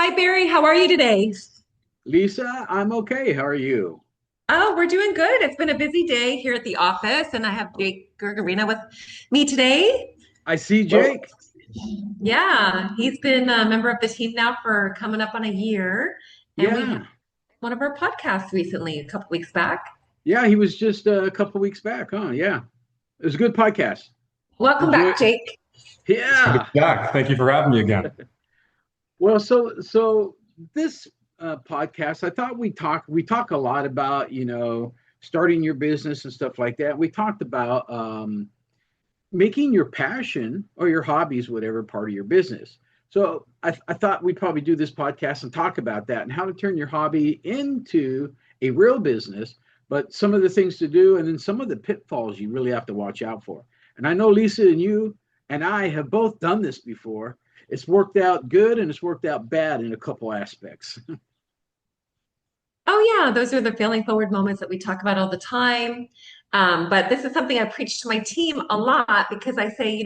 Hi, Barry. How are you today? Lisa, I'm okay. How are you? Oh, we're doing good. It's been a busy day here at the office, and I have Jake Gergarina with me today. I see Well, Jake. yeah, he's been a member of the team now for coming up on a year, and we had Yeah. one of our podcasts recently, a couple weeks back. Yeah, he was just a couple weeks back, huh? Yeah. It was a good podcast. Welcome Enjoy back, it. Jake. It's good to Yeah. be back. Thank you for having me again. Well, so this podcast, I thought we talk a lot about, starting your business and stuff like that. We talked about making your passion or your hobbies, whatever, part of your business. So I thought we'd probably do this podcast and talk about that and how to turn your hobby into a real business, but some of the things to do and then some of the pitfalls you really have to watch out for. And I know Lisa and you and I have both done this before. It's worked out good and it's worked out bad in a couple aspects. Oh, yeah, those are the failing forward moments that we talk about all the time. But this is something I preach to my team a lot because I say,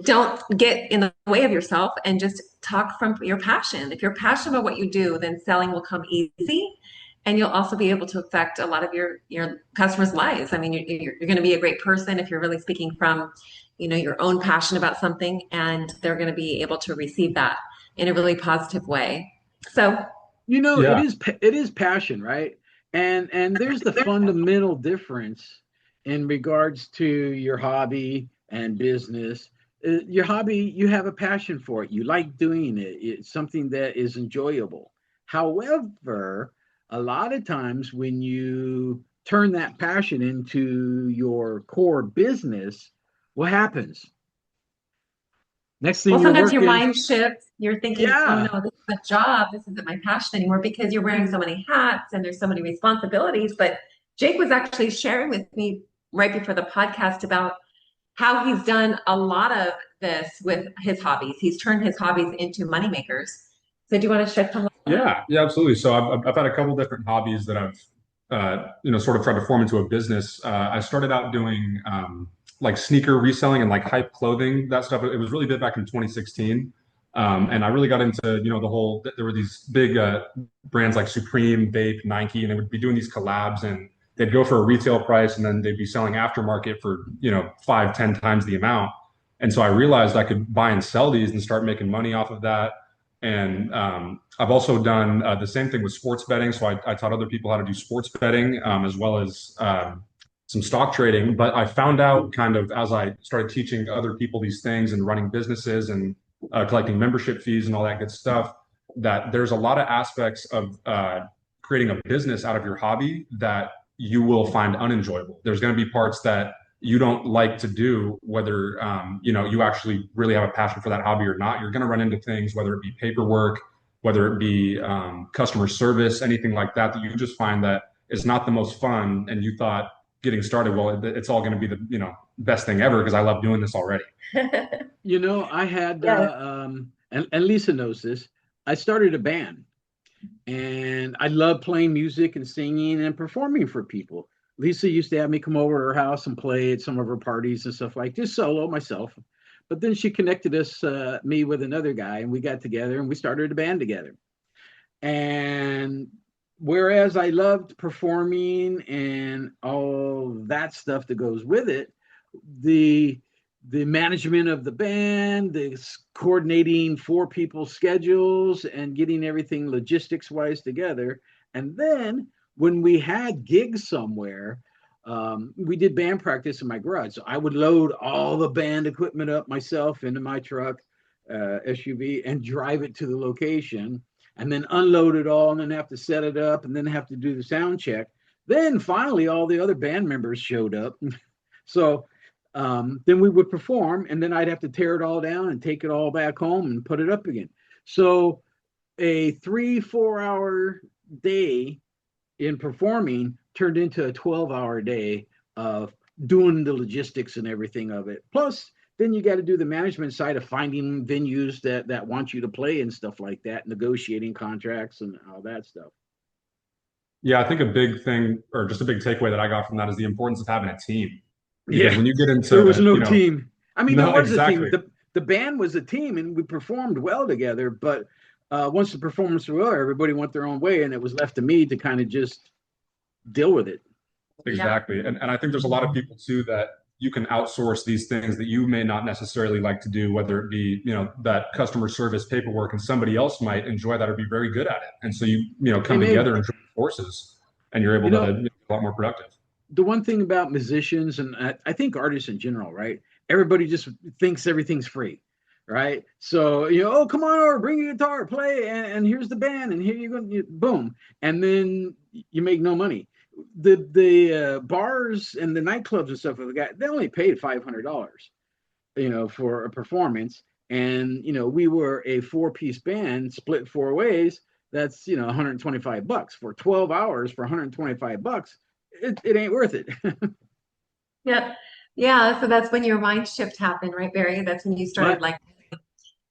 don't get in the way of yourself and just talk from your passion. If you're passionate about what you do, then selling will come easy. And you'll also be able to affect a lot of your customers' lives. I mean, you're going to be a great person if you're really speaking from, your own passion about something, and they're going to be able to receive that in a really positive way. So, It Yeah, is passion, right? And there's the fundamental difference in regards to your hobby and business. Your hobby, you have a passion for it. You like doing it. It's something that is enjoyable. However, a lot of times when you turn that passion into your core business, what happens? Next thing well, you're sometimes your working, mind shifts. You're thinking, oh yeah. no, this is a job. This isn't my passion anymore because you're wearing so many hats and there's so many responsibilities. But Jake was actually sharing with me right before the podcast about how he's done a lot of this with his hobbies. He's turned his hobbies into money makers. So do you want to shed some light on that? yeah, absolutely. So I've had a couple different hobbies that I've, sort of tried to form into a business. I started out doing like sneaker reselling and like hype clothing, that stuff. It was really big back in 2016. And I really got into, there were these big brands like Supreme, Vape, Nike, and they would be doing these collabs and they'd go for a retail price and then they'd be selling aftermarket for, 5, 10 times the amount. And so I realized I could buy and sell these and start making money off of that. And I've also done the same thing with sports betting. So I taught other people how to do sports betting as well as some stock trading. But I found out kind of as I started teaching other people these things and running businesses and collecting membership fees and all that good stuff, that there's a lot of aspects of creating a business out of your hobby that you will find unenjoyable. There's going to be parts that you don't like to do, whether you actually really have a passion for that hobby or not. You're going to run into things, whether it be paperwork, whether it be customer service, anything like that, that you just find that it's not the most fun. And you thought getting started, well, it's all going to be the best thing ever because I love doing this already. I had, Yeah. and Lisa knows this. I started a band, and I love playing music and singing and performing for people. Lisa used to have me come over to her house and play at some of her parties and stuff like just solo myself. But then she connected me with another guy, and we got together and we started a band together. And whereas I loved performing and all that stuff that goes with it, the the management of the band, the coordinating four people's schedules and getting everything logistics wise together. And then when we had gigs somewhere, we did band practice in my garage. So I would load all the band equipment up myself into my truck, SUV, and drive it to the location and then unload it all and then have to set it up and then have to do the sound check. Then finally, all the other band members showed up. So then we would perform, and then I'd have to tear it all down and take it all back home and put it up again. So a 3 4 hour day in performing turned into a 12-hour day of doing the logistics and everything of it. Plus, then you got to do the management side of finding venues that want you to play and stuff like that, negotiating contracts and all that stuff. Yeah, I think a big thing or just a big takeaway that I got from that is the importance of having a team. Because Yeah, when you get there was into, no team. I mean, there no, was a team. exactly. The band was a team, and we performed well together. But once the performance was over, everybody went their own way, and it was left to me to kind of just deal with it. Yeah. Exactly. And I think there's a lot of people too that you can outsource these things that you may not necessarily like to do, whether it be, that customer service paperwork, and somebody else might enjoy that or be very good at it. And so you Hey, come man, together and join forces and you're able you know, to be a lot more productive. the one thing about musicians, and I think artists in general, right? Everybody just thinks everything's free, right? So, oh, come on over, bring your guitar, play, and here's the band, and here you go, boom. And then you make no money. The bars and the nightclubs and stuff like that, they only paid $500, for a performance. And, we were a four-piece band split four ways. That's, $125 for 12 hours for $125. It ain't worth it. Yeah. Yeah. So that's when your mind shift happened, right, Barry? That's when you my, started like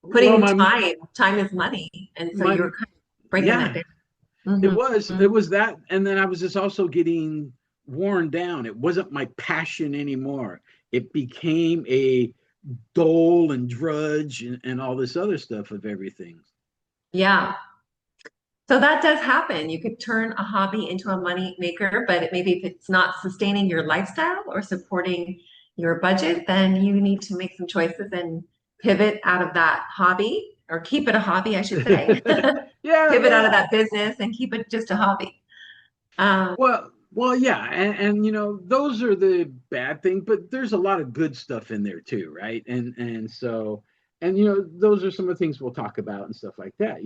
well, putting my, time. Time is money. And so my, you were kind of breaking that yeah, down. it was that. And then I was just also getting worn down. It wasn't my passion anymore. It became a dole and drudge and all this other stuff of everything. Yeah. So that does happen. You could turn a hobby into a money maker, but maybe if it's not sustaining your lifestyle or supporting your budget, then you need to make some choices and pivot out of that hobby, or keep it a hobby, I should say. Yeah, Pivot out of well, that business and keep it just a hobby. Um, yeah, and those are the bad thing, but there's a lot of good stuff in there too, right? And so, and those are some of the things we'll talk about and stuff like that.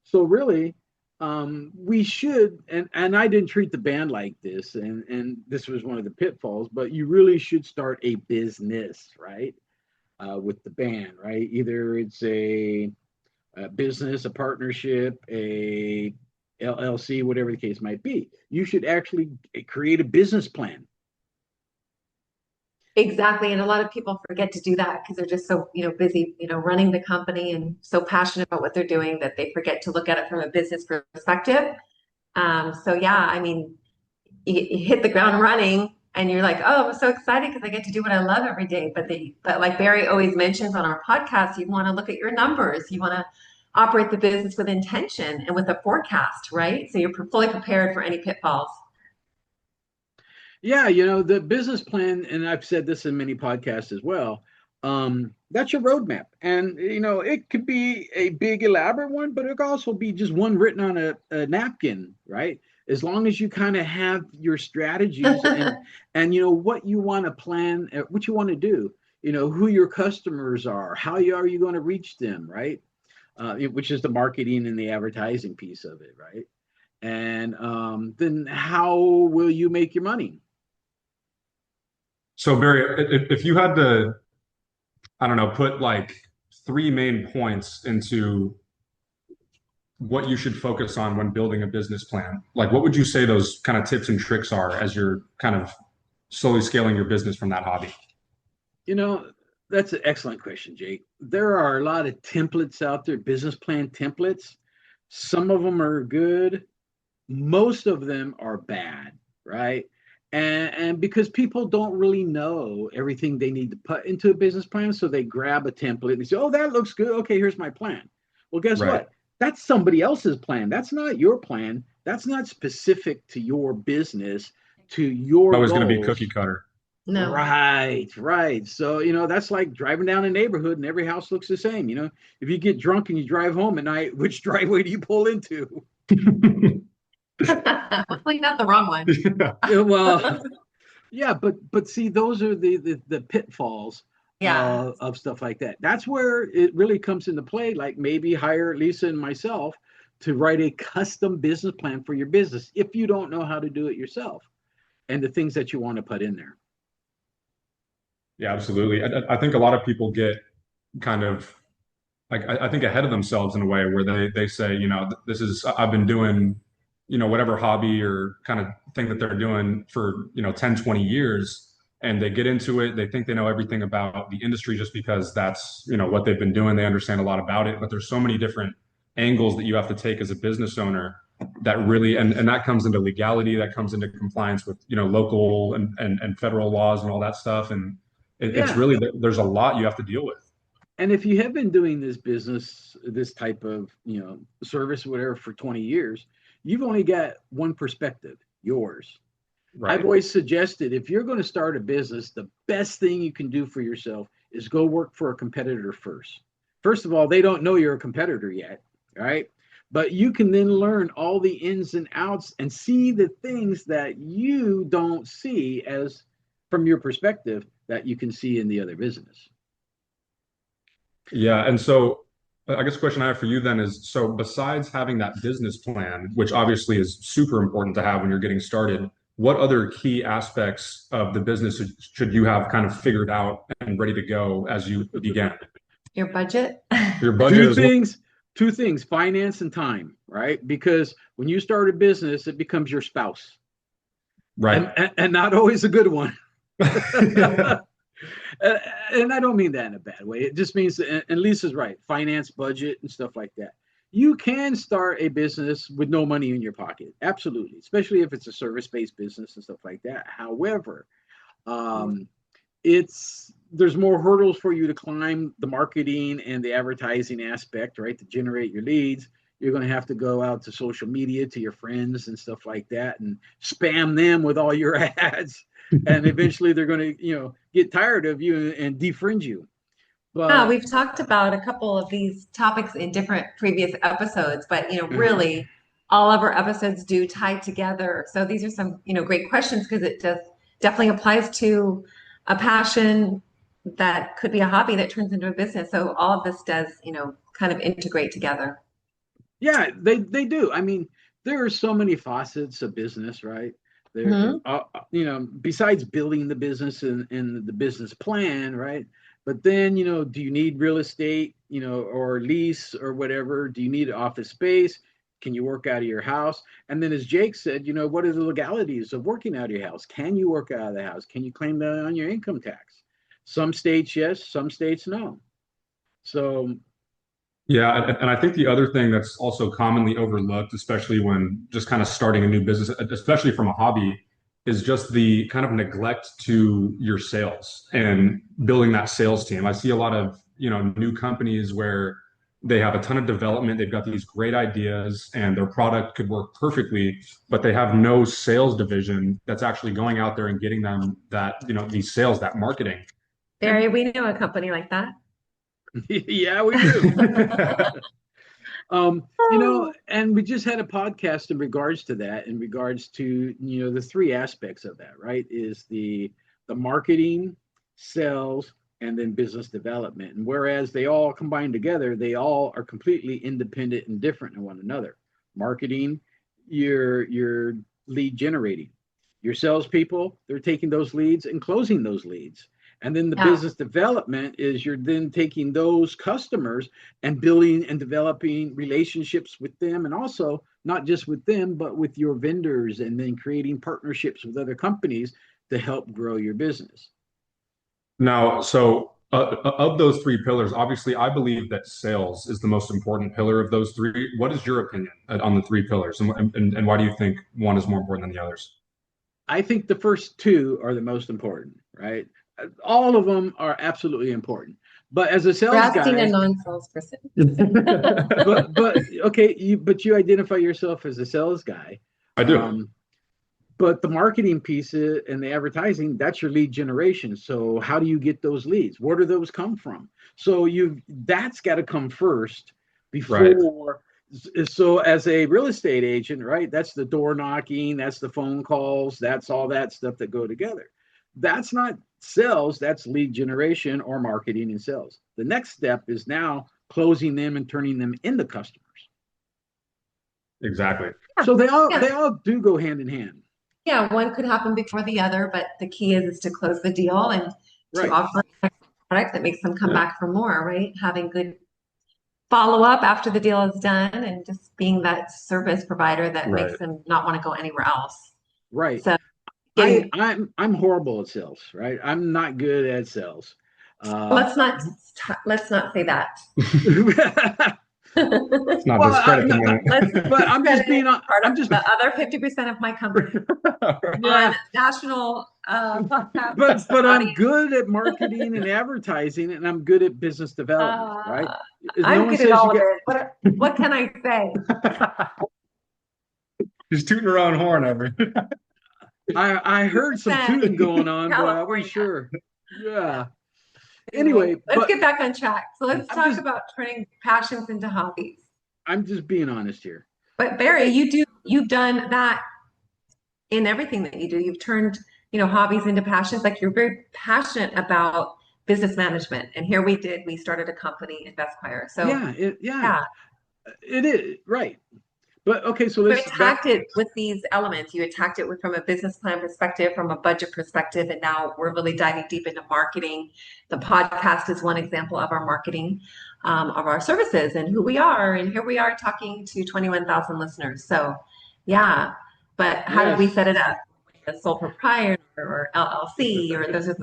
So really, we should, and I didn't treat the band like this, and this was one of the pitfalls, but you really should start a business, right? With the band, right? Either it's a business, a partnership, a LLC, whatever the case might be. You should actually create a business plan. exactly. And a lot of people forget to do that because they're just so, busy, running the company and so passionate about what they're doing that they forget to look at it from a business perspective. So yeah, I mean, you hit the ground running and you're like, oh, I'm so excited because I get to do what I love every day. But like Barry always mentions on our podcast, you want to look at your numbers. You want to operate the business with intention and with a forecast, right? So you're fully prepared for any pitfalls. Yeah, the business plan, and I've said this in many podcasts as well. That's your roadmap, and it could be a big elaborate one, but it could also be just one written on a napkin, right? As long as you kind of have your strategies and what you want to plan, what you want to do, who your customers are, are you going to reach them, right? Which is the marketing and the advertising piece of it, right? And then how will you make your money? So Barry, if you had to, I don't know, put like three main points into what you should focus on when building a business plan, like what would you say those kind of tips and tricks are as you're kind of slowly scaling your business from that hobby? You know, that's an excellent question, Jake. There are a lot of templates out there, business plan templates. Some of them are good, most of them are bad, right? And because people don't really know everything they need to put into a business plan, so they grab a template and say, "Oh, that looks good. Okay, here's my plan." Well, guess Right. what? That's somebody else's plan. That's not your plan. That's not specific to your business, to your Always going to be cookie goals. cutter. No. Right, right. So, that's like driving down a neighborhood and every house looks the same. If you get drunk and you drive home at night, which driveway do you pull into? Hopefully not the wrong one. Yeah. Yeah, well, yeah, but see, those are the pitfalls Yeah. of stuff like that. That's where it really comes into play. Like maybe hire Lisa and myself to write a custom business plan for your business if you don't know how to do it yourself and the things that you want to put in there. Yeah, absolutely. I think a lot of people get kind of like I think ahead of themselves in a way where they say, this is I've been doing, whatever hobby or kind of thing that they're doing for, 10, 20 years, and they get into it, they think they know everything about the industry just because that's, what they've been doing. They understand a lot about it, but there's so many different angles that you have to take as a business owner that really and that comes into legality, that comes into compliance with, local and federal laws and all that stuff. And it's Yeah, really there's a lot you have to deal with. And if you have been doing this business, this type of, service, whatever, for 20 years, you've only got one perspective, yours. I've Right. always suggested if you're going to start a business, the best thing you can do for yourself is go work for a competitor first. First of all, they don't know you're a competitor yet, right? But you can then learn all the ins and outs and see the things that you don't see as from your perspective that you can see in the other business. Yeah. And so I guess the question I have for you then is, so besides having that business plan, which obviously is super important to have when you're getting started, what other key aspects of the business should you have kind of figured out and ready to go as you began? Your budget. Your budget two as well. things two things, finance and time, right? Because when you start a business, it becomes your spouse, Right. and not always a good one. And I don't mean that in a bad way. It just means, and Lisa's right, finance, budget, and stuff like that. You can start a business with no money in your pocket, absolutely, especially if it's a service-based business and stuff like that. However, um, it's there's more hurdles for you to climb, the marketing and the advertising aspect, right? To generate your leads, you're going to have to go out to social media to your friends and stuff like that and spam them with all your ads, and eventually they're going to get tired of you and defriend you. But We've talked about a couple of these topics in different previous episodes, but really all of our episodes do tie together. So these are some, great questions because it just definitely applies to a passion that could be a hobby that turns into a business. So all of this does, kind of integrate together. yeah, they do. I mean, there are so many facets of business, right? There, Hmm. besides building the business and the business plan, right? But then, do you need real estate, or lease or whatever? Do you need office space? Can you work out of your house? And then, as Jake said, what are the legalities of working out of your house? Can you work out of the house? Can you claim that on your income tax? Some states, yes, some states, no. So, Yeah, and I think the other thing that's also commonly overlooked, especially when just kind of starting a new business, especially from a hobby, is just the kind of neglect to your sales and building that sales team. I see a lot of, new companies where they have a ton of development, they've got these great ideas and their product could work perfectly, but they have no sales division that's actually going out there and getting them that, these sales, that marketing. and Barry, we know a company like that. yeah, we do. And we just had a podcast in regards to that, in regards to, the three aspects of that, right? Is the marketing, sales, and then business development. And whereas they all combine together, they all are completely independent and different in one another. Marketing, your lead generating. Your salespeople, they're taking those leads and closing those leads. And then the Yeah. business development is you're then taking those customers and building and developing relationships with them, and also not just with them, but with your vendors, and then creating partnerships with other companies to help grow your business. Now, so of those three pillars, obviously, I believe that sales is the most important pillar of those three. What is your opinion on the three pillars, and why do you think one is more important than the others? I think the first two are the most important, right? All of them are absolutely important. But as a We're sales asking a guy, non-salesperson. but okay, you identify yourself as a sales guy. I do. Um, but the marketing piece and the advertising, that's your lead generation. So how do you get those leads? Where do those come from? So that's got to come first Right. before. So as a real estate agent, right, that's the door knocking, that's the phone calls, that's all that stuff that go together. That's not sales, that's lead generation or marketing and sales. The next step is now closing them and turning them into customers. Exactly. So they all Yeah. they all do go hand in hand. Yeah, one could happen before the other, but the key is to close the deal and to Right. offer a product that makes them come Yeah. back for more, right? Having good follow up after the deal is done and just being that service provider that Right. makes them not want to go anywhere else. Right. So I getting, I'm horrible at sales, right? I'm not good at sales. let's not let's not say that. It's not Well, discredit no, Let's but I'm just being on. part I'm of just. the other 50% of my company Yeah, on national but I'm audience. good at marketing and advertising, and I'm good at business development, right? Uh, No I'm one good at says you all of get. it. What can I say? Just tooting her own horn over. I heard some 2% tooting going on, but I wasn't California. sure. Yeah. Anyway, Anyway, let's but get back on track. So let's I'm talk just about turning passions into hobbies. I'm just being honest here. But Barry, Okay. you've done that in everything that you do. You've turned, hobbies into passions. Like you're very passionate about business management. And here we started a company, Investquire. So Yeah, yeah, it is right. But okay, so you let's back. attacked it with these elements. You attacked it from a business plan perspective, from a budget perspective, and now we're really diving deep into marketing. The podcast is one example of our marketing of our services and who we are. And here we are talking to 21,000 listeners. So, yeah. But how did we Yes. set it up? A sole proprietor or LLC, or those are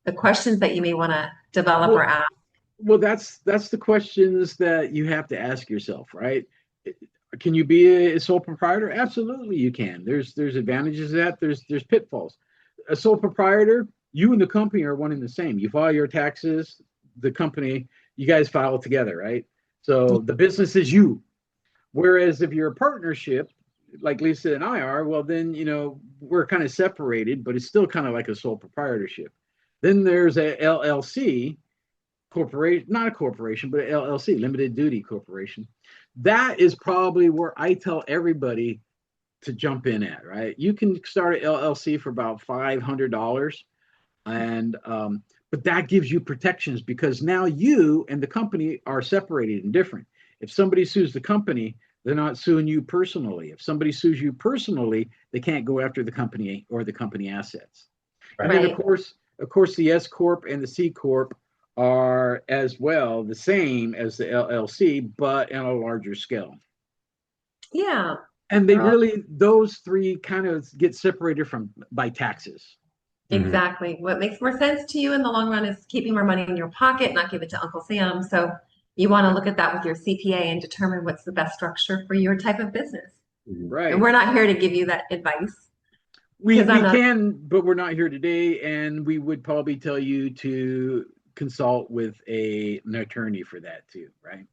the questions that you may want to develop or Well, ask. well, that's the questions that you have to ask yourself, right? Can you be a sole proprietor? Absolutely, you can. There's advantages to that. There's pitfalls. A sole proprietor, you and the company are one and the same. You file your taxes, the company, you guys file together, right? So the business is you. Whereas if you're a partnership, like Lisa and I are, well, then we're kind of separated, but it's still kind of like a sole proprietorship. Then there's a LLC corporation, not a corporation, but an LLC, limited duty corporation. That is probably where I tell everybody to jump in at, right? You can start an LLC for about $500, and but that gives you protections because now you and the company are separated and different. If somebody sues the company, they're not suing you personally. If somebody sues you personally, they can't go after the company or the company assets. And then Right. of course, the S corp and the C corp are as well the same as the LLC, but on a larger scale. Yeah. And they They're all really, those three kind of get separated from by taxes. Mhm. exactly. What makes more sense to you in the long run is keeping more money in your pocket, not give it to Uncle Sam. So you want to look at that with your CPA and determine what's the best structure for your type of business. Mhm. And Right. we're not here to give you that advice We because I'm we not. can, but we're not here today, and we would probably tell you to consult with an attorney for that too, right?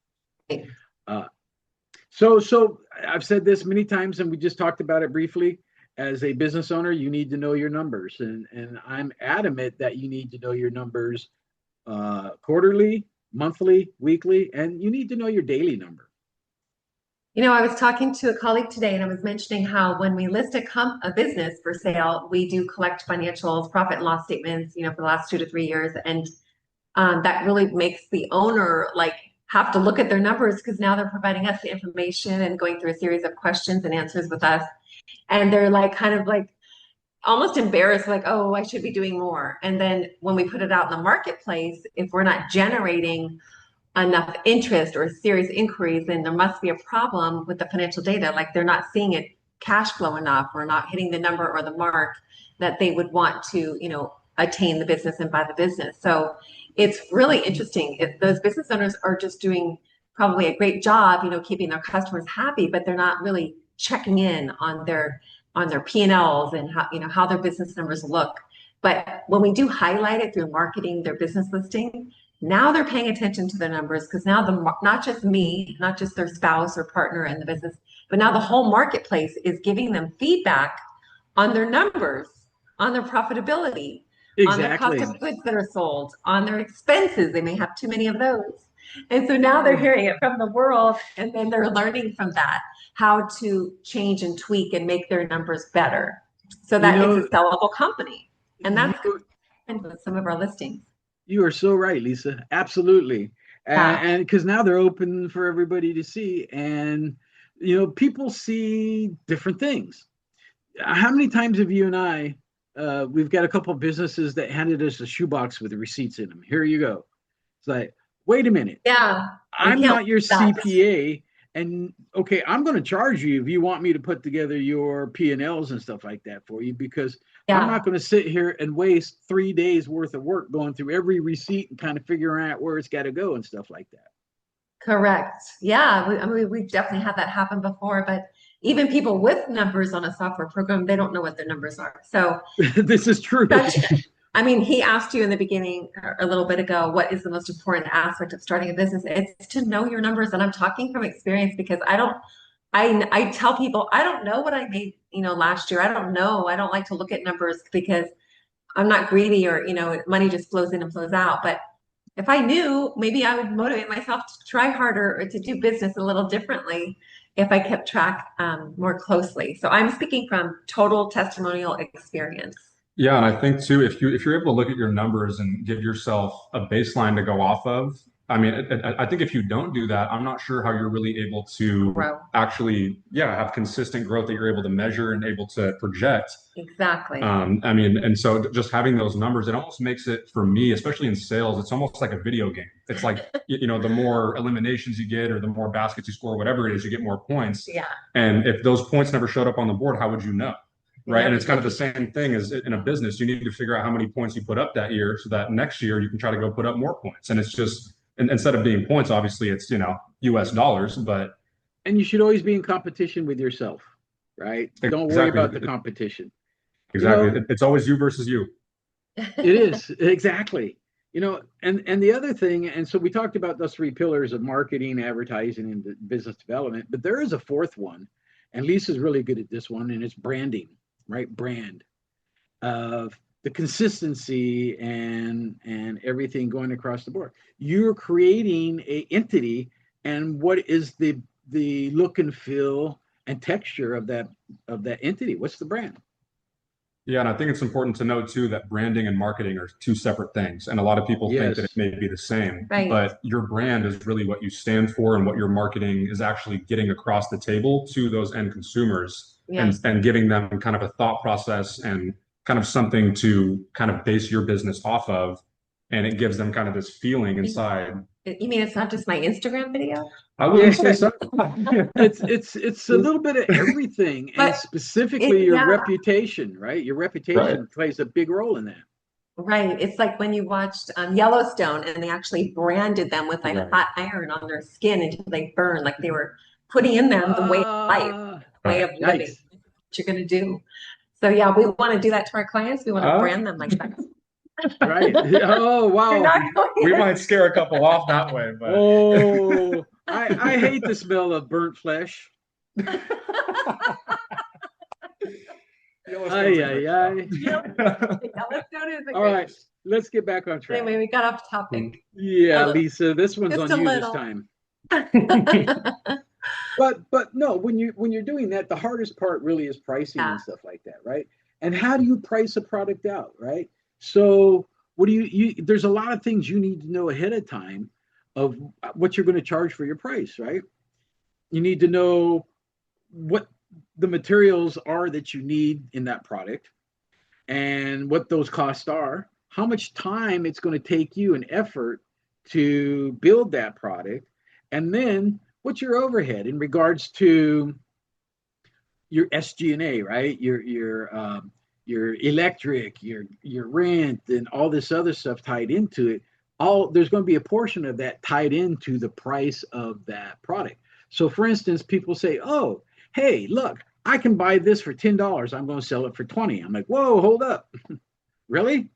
Uh, so I've said this many times, and we just talked about it briefly. As a business owner, you need to know your numbers, and I'm adamant that you need to know your numbers quarterly, monthly, weekly, and you need to know your daily number. I was talking to a colleague today and I was mentioning how when we list a business for sale, we do collect financials, profit and loss statements, for the last 2 to 3 years. And that really makes the owner like have to look at their numbers because now they're providing us the information and going through a series of questions and answers with us. And they're like kind of like almost embarrassed, like, oh, I should be doing more. And then when we put it out in the marketplace, if we're not generating enough interest or serious inquiries, then there must be a problem with the financial data. Like they're not seeing it cash flow enough or not hitting the number or the mark that they would want to, attain the business and buy the business. So it's really interesting. If those business owners are just doing probably a great job, keeping their customers happy, but they're not really checking in on their P&Ls and how their business numbers look. But when we do highlight it through marketing their business listing, now they're paying attention to their numbers because now not just me, not just their spouse or partner in the business, but now the whole marketplace is giving them feedback on their numbers, on their profitability, on their cost Exactly. of goods that are sold, on their expenses. They may have too many of those. And so now they're Yeah. hearing it from the world and then they're learning from that how to change and tweak and make their numbers better so You that it's a know, sellable company. And you that's with some of our listings. you are so right, Lisa. Absolutely. Yeah. And because now they're open for everybody to see, and people see different things. How many times have you and I, we've got a couple of businesses that handed us a shoebox with the receipts in them. Here you go. It's like, wait a minute. Yeah. We I'm can't not your leave that. CPA, and okay, I'm going to charge you if you want me to put together your P&Ls and stuff like that for you, because I'm Yeah. not going to sit here and waste 3 days worth of work going through every receipt and kind of figuring out where it's got to go and stuff like that. Correct. Yeah, I mean, we've definitely had that happen before, but even people with numbers on a software program, they don't know what their numbers are. So This is true. such, I mean, he asked you in the beginning a little bit ago, what is the most important aspect of starting a business? It's to know your numbers. And I'm talking from experience because I tell people, I don't know what I made, last year. I don't know. I don't like to look at numbers because I'm not greedy or, money just flows in and flows out. But if I knew, maybe I would motivate myself to try harder or to do business a little differently if I kept track more closely. So I'm speaking from total testimonial experience. Yeah, and I think too, if you're able to look at your numbers and give yourself a baseline to go off of, I mean, I think if you don't do that, I'm not sure how you're really able to Grow. actually, yeah, have consistent growth that you're able to measure and able to project. Exactly. I mean, and so just having those numbers, it almost makes it for me, especially in sales, it's almost like a video game. It's like, the more eliminations you get or the more baskets you score, whatever it is, you get more points. Yeah. And if those points never showed up on the board, how would you know? Right. And Never it's kind of the same thing as in a business. You need to figure out how many points you put up that year so that next year you can try to go put up more points. And it's just, and instead of being points, obviously it's, US dollars, but And you should always be in competition with yourself, right? Don't worry exactly, about the competition. You exactly. know, It's always you versus you. it is exactly. And the other thing, and so we talked about those three pillars of marketing, advertising, and business development, but there is a fourth one, and Lisa's really good at this one, and it's branding, right? Brand of the consistency and everything going across the board. You're creating a entity, and what is the look and feel and texture of that entity? What's the brand? Yeah, and I think it's important to note too that branding and marketing are two separate things. And a lot of people think that it Yes. may be the same, Right. but your brand is really what you stand for and what your marketing is actually getting across the table to those end consumers Yeah. and giving them kind of a thought process and kind of something to kind of base your business off of. And it gives them kind of this feeling inside. You mean it's not just my Instagram video? I wouldn't say Yes. so. It's a little bit of everything, and But specifically your yeah, reputation, right? Your Right. reputation plays a big role in that. right. It's like when you watched Yellowstone and they actually branded them with like Right. hot iron on their skin until they burn, like they were putting in them the way of life, way Right. of living, Yikes. what you're going to do. So yeah, we want to do that to our clients. We want to Uh, brand them like that. Right. Oh, You're wow. not we going might scare a couple off that way, but Oh, I hate the smell of burnt flesh. Yellowstone's Ay, a ay, great ay. Yellowstone is a All great. right, let's get back on track. Anyway, we got off topic a Yeah, little, Lisa, this one's just on a you this little. time. But no, when you're doing that, the hardest part really is pricing Yeah. and stuff like that, right? And how do you price a product out, right? So what do you there's a lot of things you need to know ahead of time of what you're going to charge for your price, right? You need to know what the materials are that you need in that product and what those costs are, how much time it's going to take you and effort to build that product, and then what's your overhead in regards to your SG&A, right? Your electric, your rent, and all this other stuff tied into it. All there's going to be a portion of that tied into the price of that product. So, for instance, people say, "Oh, hey, look, I can buy this for $10. I'm going to sell it for 20." I'm like, "Whoa, hold up, really?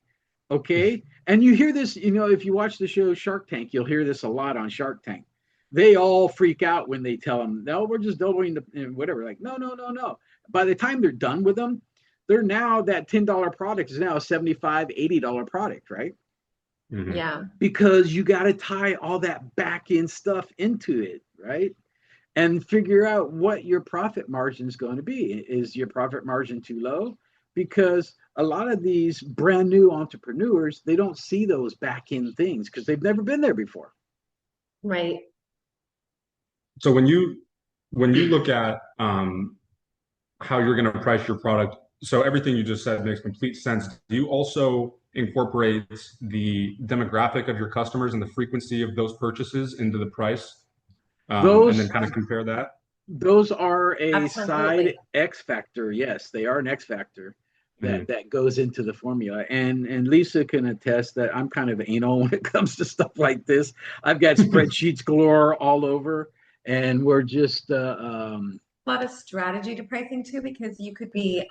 Okay." And you hear this, if you watch the show Shark Tank, you'll hear this a lot on Shark Tank. They all freak out when they tell them, no, we're just doubling the whatever. Like, no, no, no, no. By the time they're done with them, they're now that $10 product is now a $75, $80 product, right? Mhm. Yeah. Because you got to tie all that back end stuff into it, right? And figure out what your profit margin is going to be. Is your profit margin too low? Because a lot of these brand new entrepreneurs, they don't see those back end things because they've never been there before. Right. So when you look at how you're going to price your product, so everything you just said makes complete sense. Do you also incorporate the demographic of your customers and the frequency of those purchases into the price, and then Those kind of compare that? those are a Absolutely. side X factor. Yes, they are an X factor. Mhm. that goes into the formula. And Lisa can attest that I'm kind of anal when it comes to stuff like this. I've got spreadsheets galore all over, and we're just A lot of strategy to pricing too, because you could be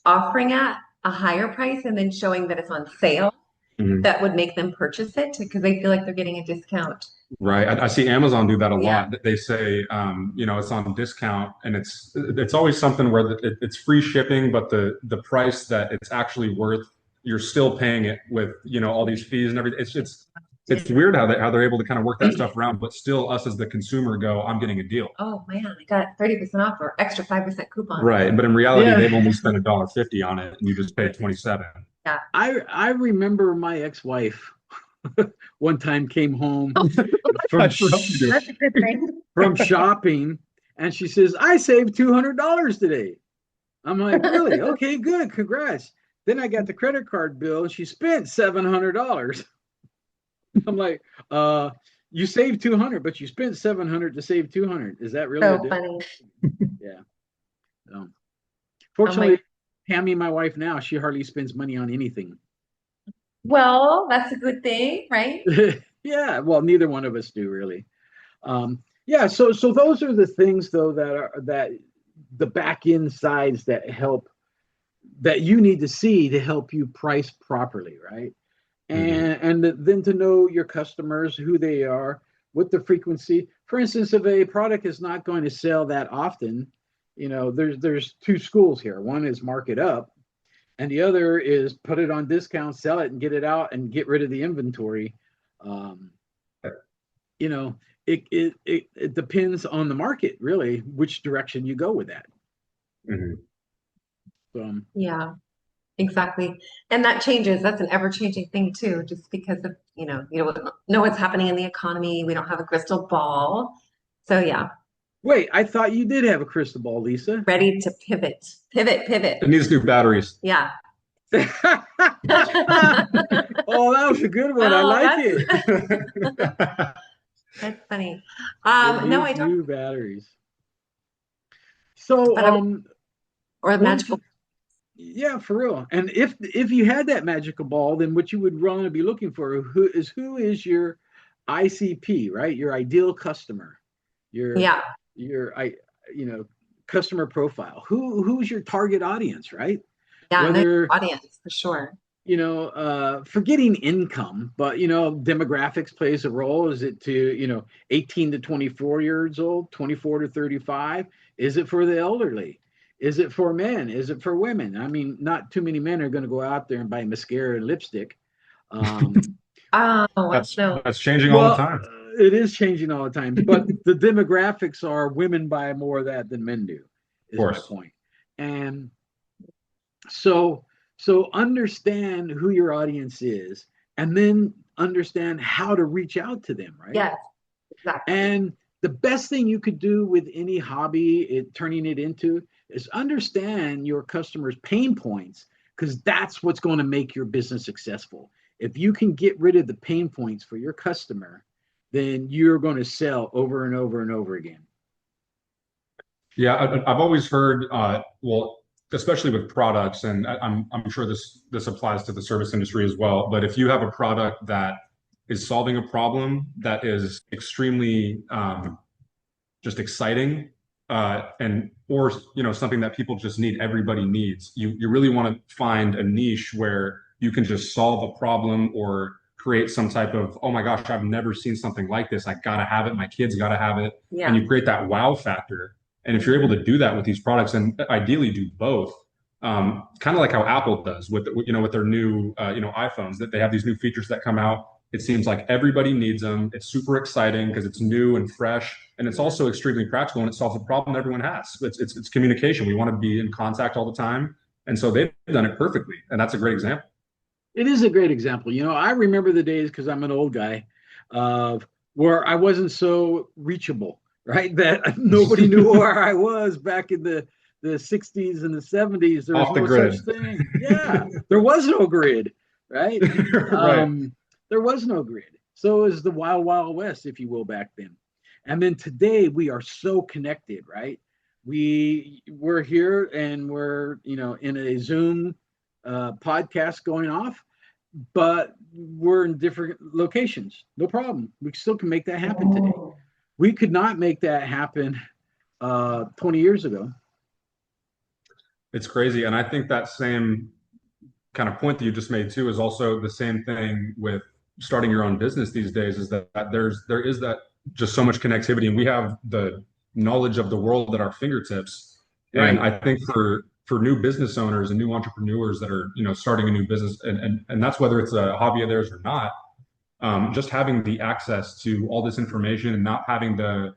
offering at a higher price and then showing that it's on sale. Mhm. That would make them purchase it because they feel like they're getting a discount. Right. I see Amazon do that a Yeah. lot. They say, it's on discount, and it's always something where it's free shipping, but the price that it's actually worth, you're still paying it with, all these fees and everything. It's weird how they're able to kind of work that stuff around, but still us as the consumer go, I'm getting a deal. Oh man, I got 30% off or extra 5% coupon. Right. But in reality, yeah. they've only spent $1.50 on it, and you just paid 27. Yeah. I remember my ex-wife one time came home I from sure hope you do. That's a good thing. from shopping, and she says, I saved $200 today. I'm like, really? Okay, good, congrats. Then I got the credit card bill and she spent $700. I'm like, you saved 200, but you spent 700 to save 200. Is that really a So difference? funny. Yeah. So, I'm fortunately, like, Tammy, my wife now, she hardly spends money on anything. well, that's a good thing, right? Yeah, well, neither one of us do really. Yeah, so those are the things though that the back end sides that help that you need to see to help you price properly, right? Mhm. And then to know your customers, who they are, what the frequency. For instance, if a product is not going to sell that often, there's two schools here. One is mark it up, and the other is put it on discount, sell it, and get it out and get rid of the inventory. Um, you know, it depends on the market, really, which direction you go with that. Mhm. So, Yeah, exactly. And that changes. That's an ever-changing thing too, just because of, you don't know what's happening in the economy. We don't have a crystal ball. So yeah, wait, I thought you did have a crystal ball, Lisa. ready to pivot. Pivot, pivot. It needs new batteries. Yeah. Oh, that was a good one. I Oh, like it. that's funny. It No, needs I don't, new batteries. So, but I'm or one magical. th- yeah, for real. And if you had that magical ball, then what you would want to be looking for who is your ICP, right? Your ideal customer, your Yeah. your I you know customer profile. Who's your target audience, right? Yeah, no Whether audience for sure. forgetting income, but demographics plays a role. Is it to 18 to 24 years old, 24 to 35? Is it for the elderly? Is it for men? Is it for women? I mean, not too many men are going to go out there and buy mascara and lipstick. um, Oh, That's no. that's changing all the well, time. it is changing all the time, but the demographics are women buy more of that than men do, Of is my course. point. And so understand who your audience is, and then understand how to reach out to them, right? Yes, exactly. And the best thing you could do with any hobby, turning it into, is understand your customers' pain points, because that's what's going to make your business successful. If you can get rid of the pain points for your customer, then you're going to sell over and over and over again. Yeah, I've always heard, well, especially with products, and I'm sure this applies to the service industry as well. But if you have a product that is solving a problem that is extremely just exciting, and or something that people just need, everybody needs, you really want to find a niche where you can just solve a problem or create some type of, oh my gosh, I've never seen something like this. I gotta have it. My kids gotta have it. And Yeah. you create that wow factor. And if you're able to do that with these products, and ideally do both, kind of like how Apple does with their new iPhones, that they have these new features that come out. It seems like everybody needs them. It's super exciting because it's new and fresh, and it's also extremely practical, and it solves a problem everyone has. It's communication. We want to be in contact all the time, and so they've done it perfectly, and that's a great example. It is a great example. I remember the days, because I'm an old guy, of where I wasn't so reachable, right? That nobody knew where I was back in the 60s and the 70s. There was Off the no such grid. thing. Yeah, there was no grid, right? Right. There was no grid. So it was the wild, wild west, if you will, back then. And then today we are so connected, right? We're here and we're in a Zoom podcasts going off, but we're in different locations. No problem. We still can make that happen today. We could not make that happen 20 years ago. It's crazy. And I think that same kind of point that you just made too is also the same thing with starting your own business these days, is that there is that just so much connectivity, and we have the knowledge of the world at our fingertips. Right. And I think for new business owners and new entrepreneurs that are, starting a new business, and that's whether it's a hobby of theirs or not, just having the access to all this information and not having to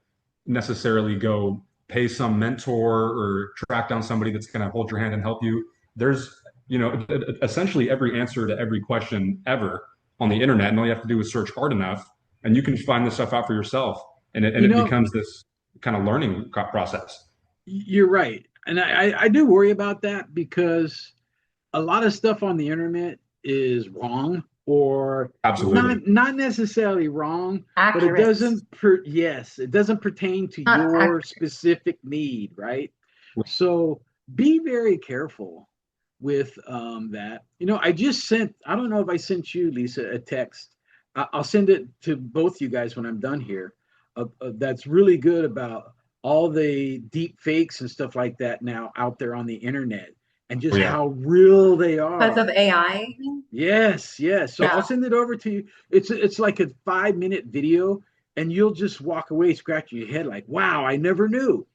necessarily go pay some mentor or track down somebody that's going to hold your hand and help you. There's, essentially every answer to every question ever on the internet, and all you have to do is search hard enough, and you can find this stuff out for yourself, and it becomes this kind of learning process. You're right, and I do worry about that, because a lot of stuff on the internet is wrong, or absolutely not necessarily wrong, accurate. But it doesn't pertain to Not your accurate. specific need, right? So be very careful with that. I don't know if I sent you, Lisa, a text. I'll send it to both you guys when I'm done here. That's really good about all the deep fakes and stuff like that now out there on the internet, and just how real they are. Because of AI? Yes. So I'll send it over to you. It's like a 5-minute video, and you'll just walk away scratching your head like, wow, I never knew.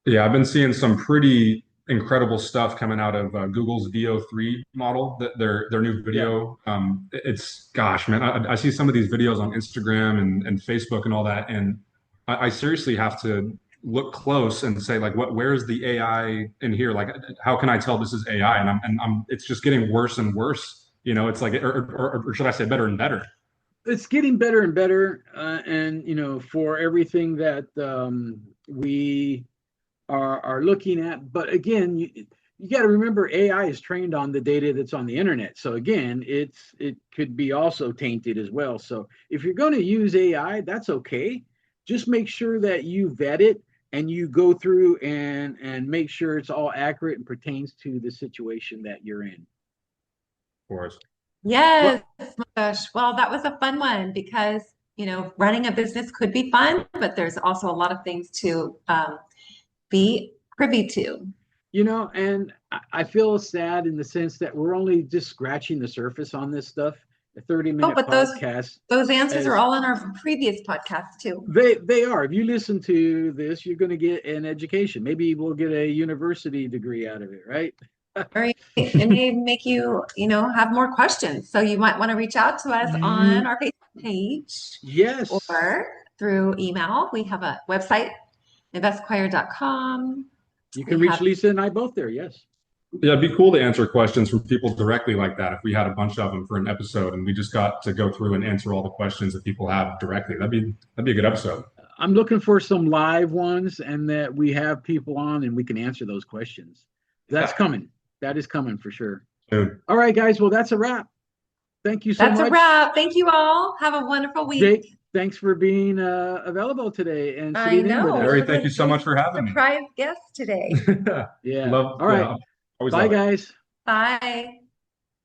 Yeah, I've been seeing some pretty incredible stuff coming out of Google's VO3 model, that their new video. It's, gosh, man, I see some of these videos on Instagram and Facebook and all that, and I seriously have to look close and say, like, where's the AI in here? Like, how can I tell this is AI? And I'm it's just getting worse and worse. It's like, or should I say better and better? It's getting better and better, and for everything that we are looking at. But again, you got to remember, AI is trained on the data that's on the internet. So again, it could be also tainted as well. So if you're going to use AI, that's okay. Just make sure that you vet it, and you go through and make sure it's all accurate and pertains to the situation that you're in. Of course. Yes, my gosh. Well, that was a fun one, because, running a business could be fun, but there's also a lot of things to be privy to. And I feel sad in the sense that we're only just scratching the surface on this stuff. A 30-minute podcast. Those answers are all in our previous podcast too. They are. If you listen to this, you're going to get an education. Maybe we'll get a university degree out of it, right? Right. It may make you, have more questions. So you might want to reach out to us on our Facebook page. Yes. Or through email. We have a website, investchoir.com. You can reach Lisa and I both there. Yes. Yeah, it'd be cool to answer questions from people directly like that. If we had a bunch of them for an episode, and we just got to go through and answer all the questions that people have directly, that'd be a good episode. I'm looking for some live ones, and that we have people on and we can answer those questions. That's coming. That is coming for sure. Dude. All right, guys. Well, that's a wrap. Thank you so much. That's a wrap. Thank you all. Have a wonderful week. Jake, thanks for being available today and sitting in with us. Larry, thank you so much for having me. Surprise guest today. Yeah. All right. Bye, guys. Bye.